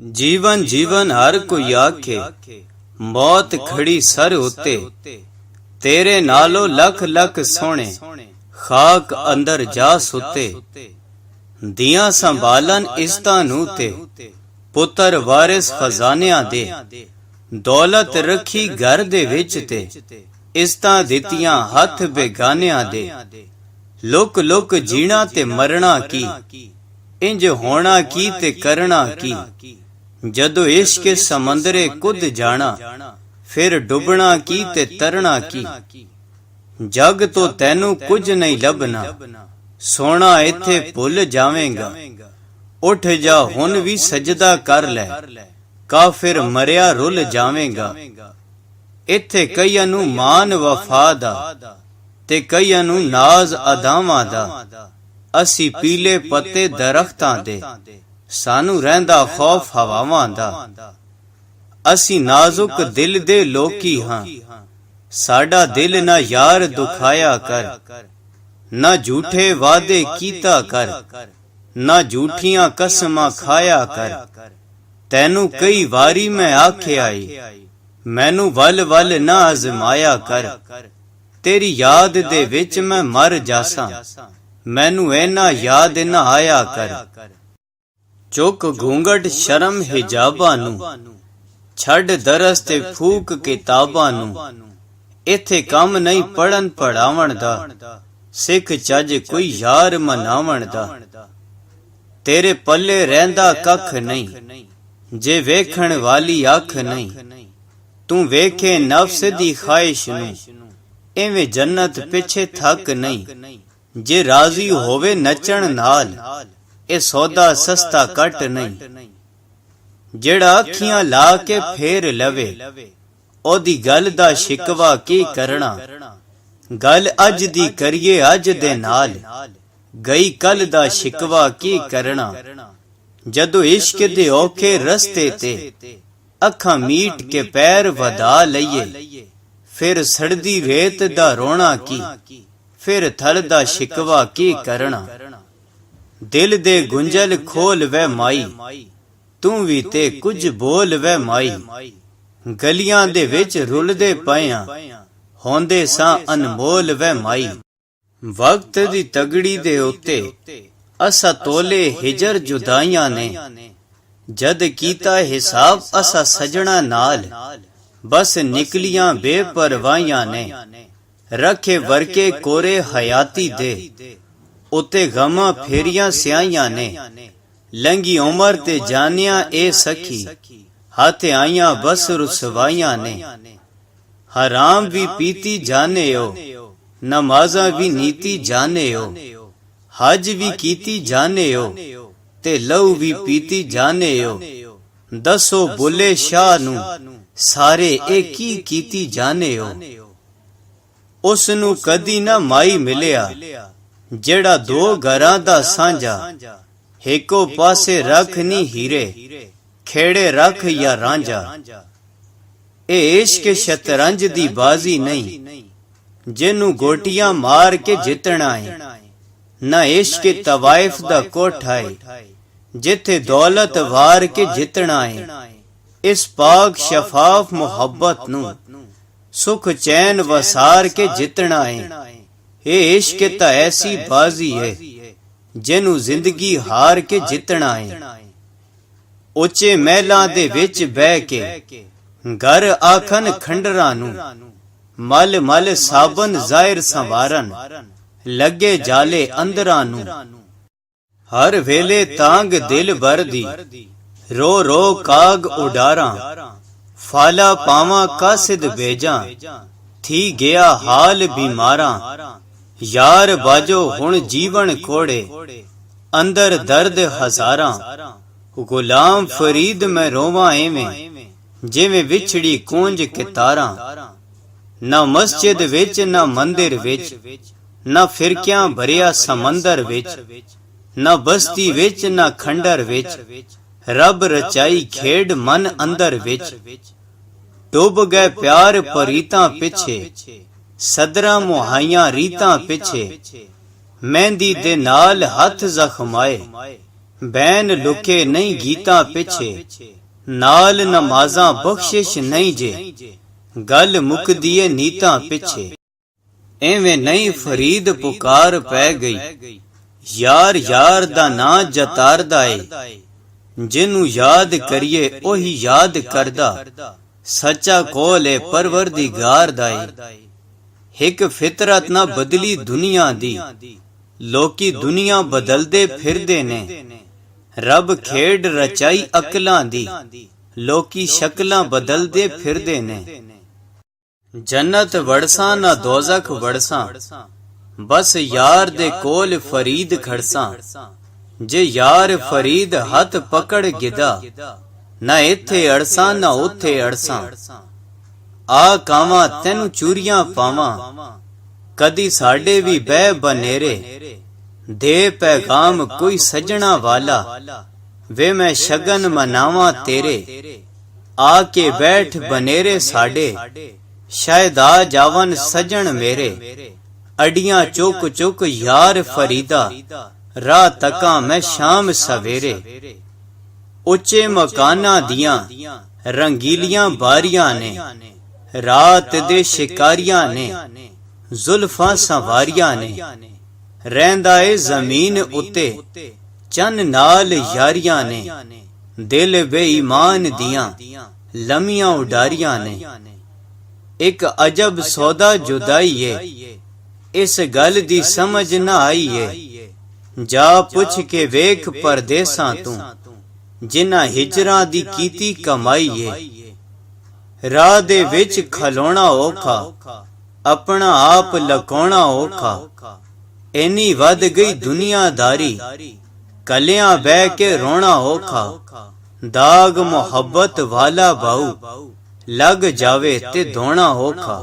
जीवन जीवन हर कोई आखे, मौत खड़ी सर उत्ते। तेरे नालो लख लख सोने, खाक अंदर जा सुते। दियां संभालन इस्तां नूं ते, पुत्र वारिस खजानियां दे। दौलत रखी घर दे विच ते, इस्तां दित्तियां हथ बेगानियां दे। लुक लुक जीना ते मरना की, इंज होना की ते करना की। जदों इश्क समंदरे कुद जाना, फिर डुबना की ते तरना की। जग तो तैनू कुछ नहीं लभना, सोना इत्थे भुल जावेंगा। उठ जा हुन भी सजदा कर लै, काफिर मरिया रुल जावेंगा। इत्थे कईयां नू मान वफा दा, ते कईयां नू नाज अदावां दा। असी पीले पत्ते दरख्तां दे, सानू रहिंदा खौफ हवावां दा। असी नाजुक दिल दे लोकी हां, साडा दिल ना यार दुखाया कर। ना झूठे वादे कीता कर, ना झूठियां कसमां खाया कर। तैनू कई वारी मैं आख्या आई, मैनू वल वल ना आजमाया कर। तेरी याद दे विच मैं मर जासां, मैनू ऐना याद ना आया कर। चुक घूंघट शर्म हिजाबां नू, छड़ दरस ते फूक किताबां नू। इत्थे कम नहीं पढ़न पढ़ावण दा, सिख चज कोई यार मनावण दा। तेरे पल्ले रहिंदा कख नहीं, जे वेखण वाली अख नहीं। तू वेखे नफ्स दी ख्वाहिश नू, इवें जन्नत पिछे थक नहीं। जे राजी होवे नचण नाल, ए सौदा सस्ता कट नहीं। जेड़ा अखियां ला के फेर लवे, ओदी गल दा शिकवा की करना। गल अज दी करिए अज दे नाल, गई कल दा शिकवा की करना। जदों इश्क दे औखे रस्ते ते, अखां मीट के पैर वधा लईए। फिर सड़दी रेत दा रोना की, फिर थल दा शिकवा की करना। दिल दे गुंजल खोल वै माई, तू भी ते कुछ बोल वै माई। गलियां दे विच रुलदे पयां, होंदे सां अनमोल वै माई। वक्त दी तगड़ी दे उत्ते, असा तोले हिजर जुदाइयां ने। जद कीता हिसाब असा सजना नाल, बस निकलियां बेपरवाहियां ने। रखे वरके कोरे हयाती दे, उत्ते गमा फेरियां स्याइयां ने। लंगी उमर ते जानिया ए सखी, हाथ आइयां बस रुसवाइयां ने। हराम भी पीती जाने हो, नमाजा भी नीति जाने हो। हज भी कीती जाने हो, ते लहू भी पीती जाने हो। दसो बुले शाह नू, सारे एक ही कीती जाने हो। उस नू कदी ना माई मिलिया, जेड़ा दो घरां दा सांझा। हिको पासे रख नी हीरे, खेड़े रख या रांझा। ए इश्क शतरंज दी बाजी नहीं, जिन्नू गोटियां मार के जितना है। ना इश्क तवाइफ दा कोठा है, जिथे दौलत वार के जितना है। इस पाक शफाफ मुहब्बत नू, सुख चैन वसार के जितना है। ए इश्क ता ऐसी बाजी है, जिन्नू जिंदगी हार के जितना है। उच्चे महलां दे विच बह के, घर आखन खंडरां नू। मल मल साबन जाहिर संवारन, लगे जाले अंदरां नू। हर वेले तांग दिल भर दी, रो रो काग उडारां। फाला पावां कासिद भेजां, थी गया हाल बीमारां। यार बाजो हुण जीवन कोड़े, अंदर दर्द हजारां। गुलाम फरीद मैं रोवां एवें, जिवें विछड़ी कूंज कितारां। ना मस्जिद विच ना मंदिर विच, ना फिरकियां भरिया समंदर विच। ना बस्ती विच ना खंडर विच, रब रचाई खेड मन अंदर विच। डुब गए प्यार परीतां पिछे, सदरा मुहाइयां रीतां पिछे। मेहंदी दे नाल हथ जख्माए, ਬੈਨ ਲੁਕੇ ਨਹੀਂ ਗੀਤਾਂ ਪਿੱਛੇ, ਨਾਲ ਨਮਾਜ਼ਾਂ ਬਖਸ਼ਿਸ਼ ਨਹੀਂ ਜੇ, ਗੱਲ ਮੁਕਦੀ ਏ ਨੀਤਾਂ ਪਿੱਛੇ। ਐਵੇਂ ਨਹੀਂ ਫਰੀਦ ਪੁਕਾਰ ਪੈ ਗਈ, ਯਾਰ ਯਾਰ ਦਾ ਨਾਂ ਜਤਾਰਦਾ ਏ, ਜਿਹਨੂੰ ਯਾਦ ਕਰੀਏ ਉਹੀ ਯਾਦ ਕਰਦਾ, ਸੱਚਾ ਕੋਲ ਏ ਪਰਵਰਦੀਗਾਰ ਦਾ ਏ। ਇੱਕ ਫਿਤਰਤ ਨਾ ਬਦਲੀ ਦੁਨੀਆ ਦੀ, ਲੋਕੀ ਦੁਨੀਆ ਬਦਲਦੇ ਫਿਰਦੇ ਨੇ, ਰੱਬ ਖੇਡ ਰਚਾਈ ਅਕਲਾਂ ਦੀ, ਲੋਕੀ ਸ਼ਕਲਾਂ ਬਦਲਦੇ ਫਿਰਦੇ ਨੇ। ਜੰਨਤ ਵੜਸਾਂ ਨਾ ਦੋਜ਼ਖ ਵੜਸਾਂ, ਬਸ ਯਾਰ ਦੇ ਕੋਲ ਫਰੀਦ ਖੜਸਾਂ। ਜੇ ਯਾਰ ਫਰੀਦ ਹੱਥ ਪਕੜ ਗਿਦਾ, ਨਾ ਇੱਥੇ ਅੜਸਾਂ ਨਾ ਉੱਥੇ ਅੜਸਾਂ। ਆ ਕਾਵਾਂ ਤੈਨੂੰ ਚੂਰੀਆਂ ਪਾਵਾਂ, ਕਦੀ ਸਾਡੇ ਵੀ ਬਹਿ ਬਨੇਰੇ, ਦੇ ਪੈਗਾਮ ਕੋਈ ਸਜਣਾ ਵਾਲਾ, ਵੇ ਮੈਂ ਸ਼ਗਨ ਮਨਾਵਾਂ ਤੇਰੇ। ਆ ਕੇ ਬੈਠ ਬਨੇਰੇ ਸਾਡੇ, ਸ਼ਾਇਦ ਆ ਜਾਵਨ ਸਜਣ ਮੇਰੇ। ਅਡੀਆਂ ਚੁੱਕ ਚੁੱਕ ਯਾਰ ਫਰੀਦਾ, ਰਾਹ ਤੱਕਾਂ ਮੈਂ ਸ਼ਾਮ ਸਵੇਰੇ। ਉੱਚੇ ਮਕਾਨਾਂ ਦੀਆਂ ਰੰਗੀਲੀਆਂ ਬਾਰੀਆਂ ਨੇ, ਰਾਤ ਦੇ ਸ਼ਿਕਾਰੀਆਂ ਨੇ, ਜ਼ੁਲਫਾਂ ਸੰਵਾਰੀਆਂ ਨੇ। ਰਹਿੰਦਾ ਏ ਜ਼ਮੀਨ ਉੱਤੇ ਚੰਨ ਨਾਲ ਯਾਰੀਆਂ ਨੇ, ਦਿਲ ਬੇਈਮਾਨ ਦੀਆਂ ਲੰਮੀਆਂ ਉਡਾਰੀਆਂ ਨੇ। ਇੱਕ ਅਜਬ ਸੌਦਾ ਜੁਦਾਈ ਏ, ਇਸ ਗੱਲ ਦੀ ਸਮਝ ਨਾ ਆਈ ਏ। ਜਾ ਪੁੱਛ ਕੇ ਵੇਖ ਪਰਦੇਸਾਂ ਤੂੰ, ਜਿਨ੍ਹਾਂ ਹਿਜਰਾਂ ਦੀ ਕੀਤੀ ਕਮਾਈ ਏ। ਰਾਹ ਦੇ ਵਿੱਚ ਖਲੋਣਾ ਔਖਾ, ਆਪਣਾ ਆਪ ਲਕਾਉਣਾ ਔਖਾ। ਇੰਨੀ ਵੱਧ ਗਈ ਦੁਨੀਆਦਾਰੀ, ਕਲਿਆਂ ਬਹਿ ਕੇ ਰੋਣਾ ਔਖਾ। ਦਾਗ ਮੁਹੱਬਤ ਵਾਲਾ ਬਾਊ, ਲੱਗ ਜਾਵੇ ਤੇ ਧੋਣਾ ਔਖਾ।